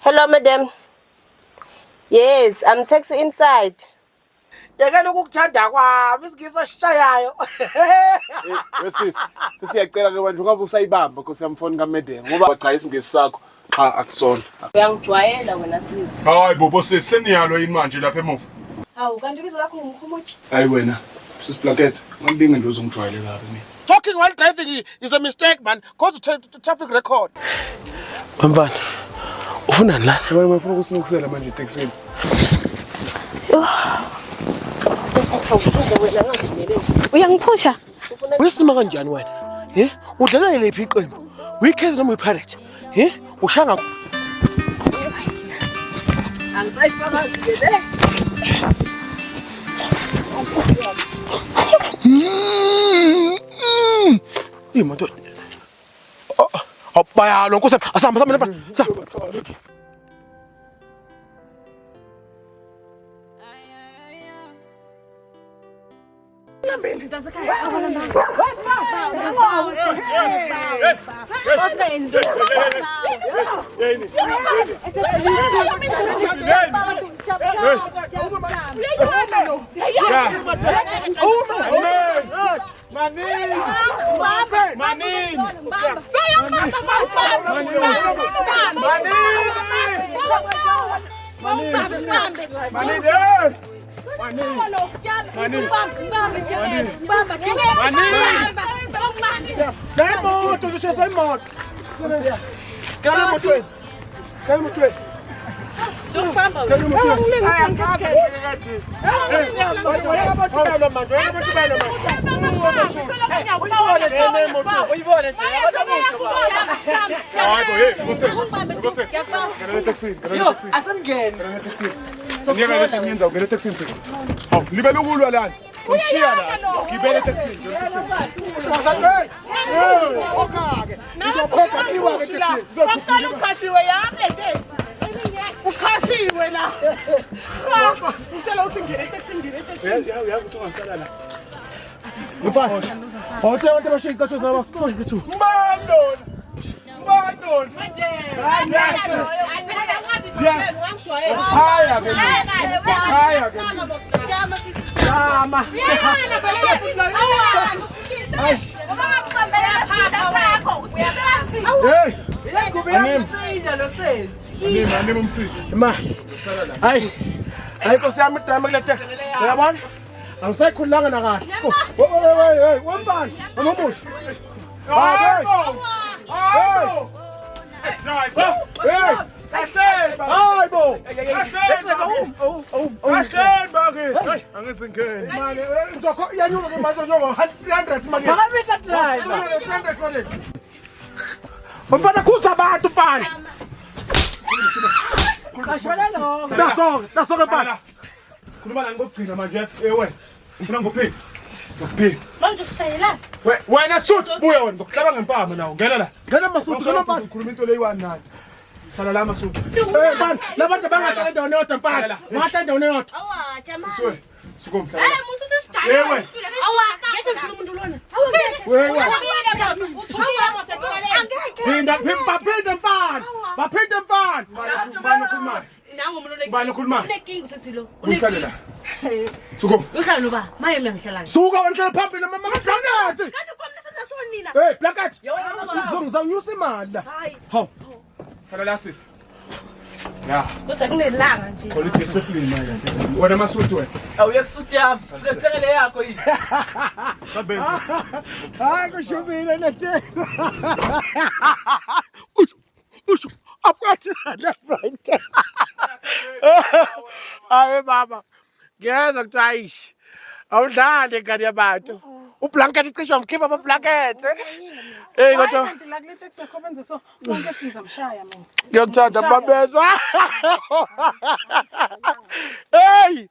Hello, madam. Yes, I'm taxi inside. Yekela ukukuthanda kwami isigiso sishayayo. Wesisi, siyacela ke manje ungabe usayibamba Nkosi yami phone kaMedenge ngoba cha isingesi sakho cha akusona. Uyangijwayela wena sisi. Hayi bobo sisi seniyalo yini manje lapha emuva? Hawu kanti ibizo lakho ngumkhumuchi? Hayi wena, sis Blanket, ngibinge ndoze ungijwayele kabi mina. Talking while driving is a mistake, man. Cause traffic record. Mfana, ufunani la? Yabona ngifuna ukusinukusela manje taxini. Uyangiphusha? Uyisinima kanjani wena? Udlalela lephi iqembu? Uyikhizi noma uyiPirate? Ushanga angisayifakazi le. Imoto. Bayalo Nkosi asamba mfana. Libele ukulwa lana. Umshiya la. Gibele taxini. okake. Izokhokha iwa ke taxi. Uqala ukhashiwe yami le taxi. Ukhashiwe la. Ngitshela ukuthi ngire taxi ngire taxi. Uyazi ukuthi ungasala la. Mfana. Hotel wonke bashiya iqatho zabo. Mfowethu. Mbandona. Shaya ke. Jama. Anima umsidi. Hayi Nkosi yami idama kule taxi. Uyabona? Angisayikhulanga na kahle. Hey, wempani. Nomumusha. Mfana kuza abantu mfana. Nasoke mfana. Khuluma la ngokugcina manje wena. Ufuna ngophini? Ngophini. Manje usishayela? Wena suthi buya wena ngizokuhlaba ngempama nawo. Ngena la. Ngena Masutu ngena mfana. Ukhuluma into leyi-1 nayo. Hlala la Masutu. Mfana, labantu bangahlala endaweni eyodwa mfana. Bangahlala endaweni eyodwa. Awa, Jama. Sukumhlala. Musuthi sijayela. Awa, ngeke ngifuna umuntu lona. Baphinde mfana. Ubani ukhuluma? Nangu umuntu Ubani ukhuluma? unekingi sesilo. Uhlale la. Sukum. Uhlala noba, maye mina ngihlala. Suka wena phambili mama Blanket. Kanti khona senasonina. Hey Blanket. Yona Ngizonyusa imali la. hayi. Hawu. Hlala la sisi. Ya. Kodwa kunelanga nje. Call it discipline manje. Wena Masutu wena. Awuyekusuthi yami. Uthengele yakho yini? Sabenza. Hayi kushubile neteksi. Usho. Aphathi left right. Hayi baba. Ngiyeza kuthi ayish. Awudlale ngani yabantu. uBlanket icishe wamkhipha amaBlanket. Hey kodwa la kule taxi yakhobenze so bonke ngizamshaya mina. ngiyakuthanda babezwa. Hey.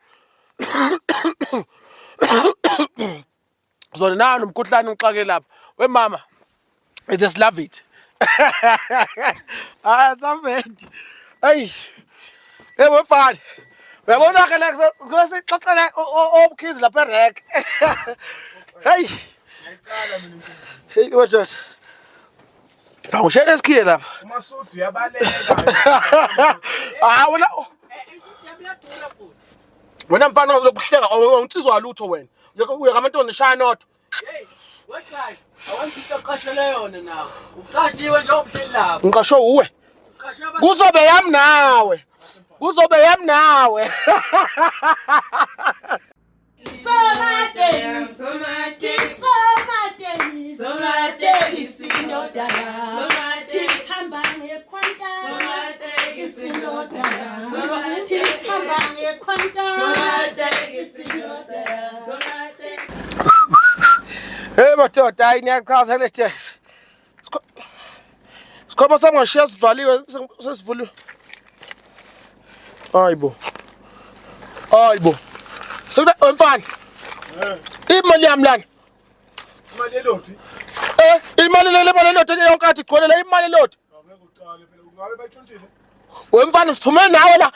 Zona nani umkhuhlane uxake lapha. We mama. I just love it. Ah, Savendi. Hey. Hey wemfana. Uyabona ke la kusixoxela obukhizi lapha erek. Hey. Hey, what's that? Awushaya esikhiye lapha. Umasuthu uyabaleka. Ah wena wena mfana lokuhleka awunsizwa lutho wena. Uyeka abantwana shaya notho. Hey, what guy? Awangitshela uqashele yona nawe. Uqashiwe nje umhleli lapha. Ngiqashwe uwe. Kuzobe yami nawe. Kuzobe yami nawe. Hey madoda hayi niyachaza le taxi. Sikhoma sangashiya sivaliwe sesivuliwe. Hayibo. Sekuda mfana. Imali yami lana. Imali elodi. Imali leloti yonke athi igcwele la imali elodi. Ngeke uqale phela ungabe bayitshontshile. Wemfana siphume nawe la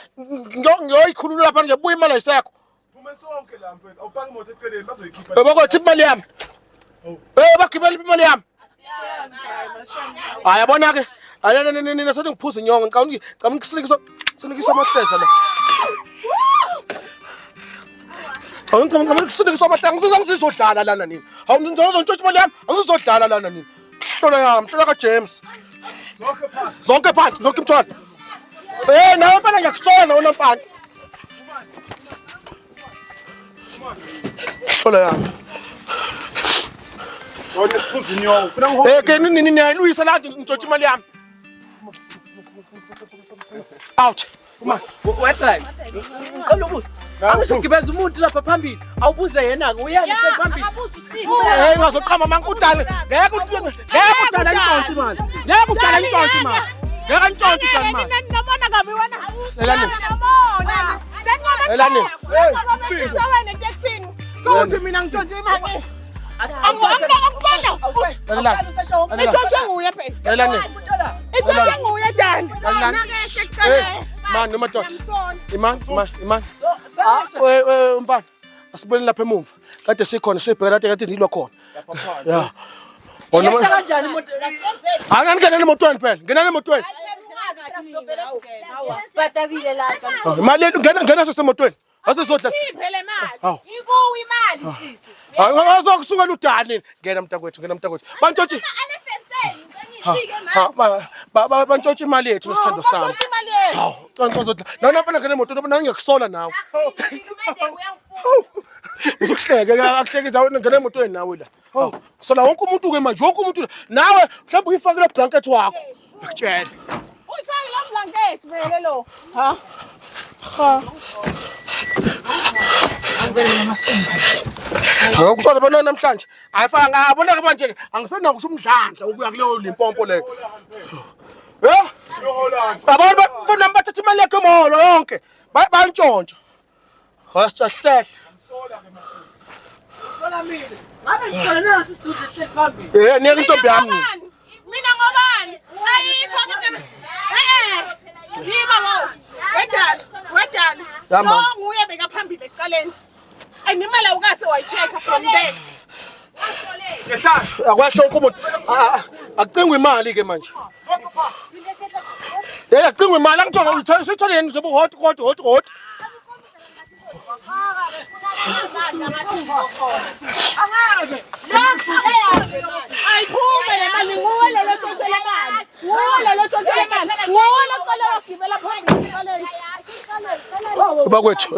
ngiyoyikhulula lapha ngebuya imali ayisekho. Phume sonke la mfethu. Awupaki imoto eceleni bazoyikhipha. Bakothi imali yami. Bagibela imali yami. Hayi yabona ke. Nina sothi ngiphuza inyongo ngicabanga ngisilikisa amahleza la. Ngicabanga ngisilikisa amahleza ngizodlala lana nini. Hawu ngizotshotha imali yami ngizodlala lana nini. Hlola yami hlola ka James. Zonke phansi zonke imthwalo. Nawe mfana ngiyakusola wena mfana. Hlola yami. Wona kuphuza inyongo. Ufuna ngihola. Ke nini niyayiluyisa la ngitshotha imali yami. Out. Uma Wedrive. Ngicela ubuze. Angizogibeza umuntu lapha phambili. Awubuze yena ke uyena phambili. ngazoqhama mankudala. Ngeke udala intshontsho imali. Ngeke udala intshontsho imali. Ngeke intshontsho udala imali. Nginabona kabi wena. Elani. Elani. Wena taxini. Sothi mina ngitshontshe imali. Angibona. Itshontshe nguye phela. Elani. Itshontshe nguye dani. Man nomadoda. Iman. Mfana. Asibone lapha emuva. Kade sikhona sibheka kade ndilwa khona. Yeah. Wona kanjani imoto? Ngenele emotweni phela. Ngenele emotweni. Batabile la. Imali ngena sesemotweni. Asizodla. Iphele imali. Ibuyi imali sisi. Ngazokusukela udani. Ngena mntakwethu. Bantshotshi. Bantshotshi imali yethu nesithando sami. Hawu, ngizodla. Nona mfana ngene emotweni noma ngiyekusola nawe. Uzokuhleka akuhlekisa wena ngene emotweni nawe la. Hawu, sola wonke umuntu ke manje, wonke umuntu nawe mhlawumbe uyifakile blanket wakho. Ngikutshela. Uyifake lo blanket vele lo. Ngokushola bona namhlanje ayifaka ngabona ke manje angisenako ukuthi umdlandla ukuya kuleyo limpompo leyo. Abantu bafuna bathatha imali yakhe emholo yonke bantshontsha. Hasihlehla. Sola mina. Ngabe ngisola nasi sidudle hleli phambili. Niyeke intombi yami. Mina ngobani? Ayikho kimi. Yima lo. Wedala. Lo nguye beka phambili ecaleni. Animali awukase wayichecka from there. Akwasho umuntu akucingwe imali ke manje. Akucingwe imali angithola uyitholeni nje hot. Ayiphume le mali nguwe lelo tsotsela mali. Nguwe lo qala wagibela phambili ecaleni.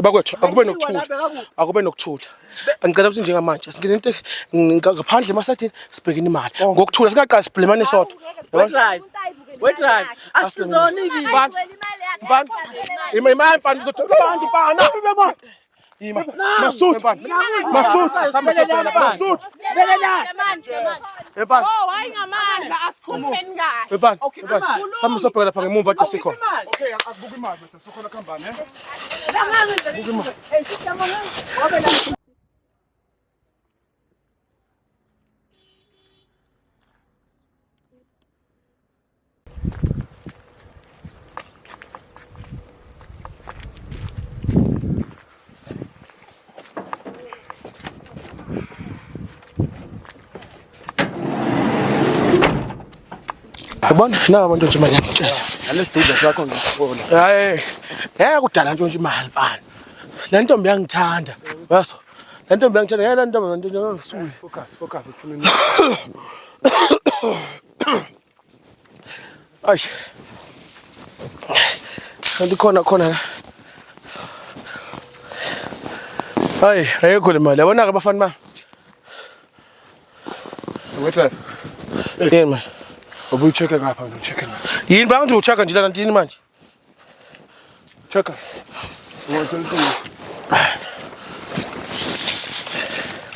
Bakwethu akube nokuthula. Angicela ukuthi njengamanje singene into ngaphandle masathini sibhekene imali. Ngokuthula singaqala sibhlemane sodwa. Wedrive. Asizoni kimi. Mfana. Imali mfana ngizothola abantu mfana. Ima. Masud. Samba sobhela Masud. Mfana. Hayi ngamandla asikhupheni kahle. Mfana. Samba sobhela lapha ngemuva kade sikhona. Okay, akubuka imali bese sokhona khambani Yabona na abantu nje manje ngitshela. Nalesidudla sakho ngiyabona. Hayi kudala nje imali mfana. Le ntombi yangithanda. Yaso. Le ntombi yangithanda ngeke le ntombi ngisuli. Focus ekufuneni. Ayish. Kanti khona la. Hayi, ayikho le mali. Yabona ke bafana ba. Wethu. Yini manje? Ubuyi-check ngapha nje, check la. Yini bangithi ucheck nje la kanti yini manje? Check. Ungatholi.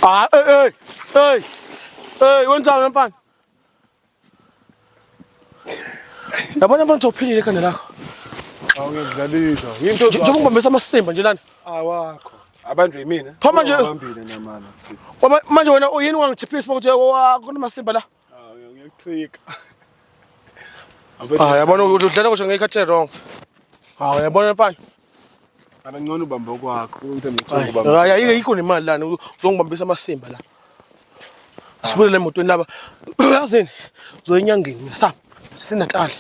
Ah, wenzani mfana? Yabona abantu uzophilile ekhanda lakho. Awuyadlalisa. Yinto Njengoba ngibambisa amasimba nje lana. awakho. Abantu yimina. Pha manje Ubambile namana sisi. manje wena uyini ungangithiphisa ukuthi kunamasimba la? Ngiyakutrika. Yabona udlala kusho ngekhathe wrong. Yabona mfana. Kana ngcono ubamba kwakho. Ukuthi ngithole ubamba. Ayikho nemali lana uzongibambisa amasimba la. Sibule le moto laba. Yazini uzoyinyangeni mina sami. Sinatali.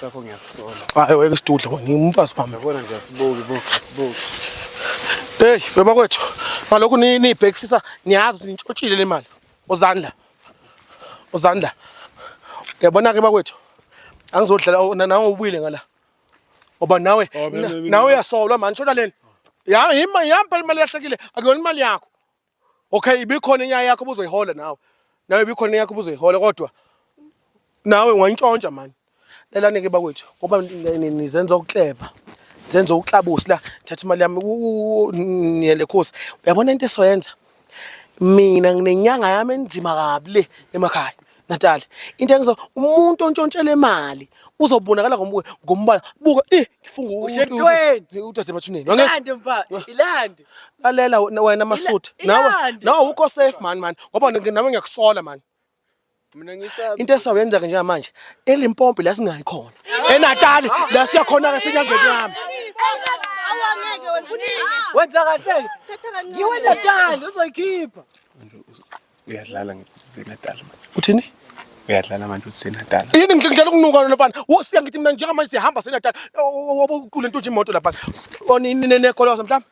Sakho ngiyasola. Weke sidudla wena ngimfazi wami. Yabona nje asibuki. Hey, baba kwethu. Ngalokho nibhekisisa niyazi ukuthi nitshotshile le mali. Uzandla. Uyabona ke bakwethu. Angizodlala nawe ubuyile ngala. Ngoba nawe uyasolwa manje shona lena. Yamba imali yahlekile akuyona imali yakho. Okay, ibikhona inyaya yakho ubuzoyihola nawe. Nawe ibikhona yakho ubuzoyihola kodwa nawe ungayintshontsha manje. Lelane ke bakwethu ngoba nizenza ukuclever. Zenza ukuklabusi la thatha imali yami niyele khosi. Uyabona into esiyenza? Mina nginenyanga yami enzima kabi le emakhaya. Natali. Into engizo umuntu ontshontshela imali uzobonakala ngombala. Buka ngifunga Ushentweni. uthathe emathuneni. Ilande mfa, ilande. Lalela wena Masutha. Nawe ukho safe man ngoba nawe ngiyakusola man. Mina ngisaba. Into esiyenza ke njengamanje eLimpopo la singayikhona. eNatali la siyakhona ke senyangeni yami. Awangeke wena kunini? Wenza kahle. Ngiwena thanda uzoyikhipha. Uyadlala ngiseNatal manje. Uthini? Uyadlala manje useNatal. Yini ngidlala ukunuka mfana. Siya ngithi mina njengamanje sihamba seNatal. Kule nto nje imoto lapha. Onini nekolosa mhlawumbe.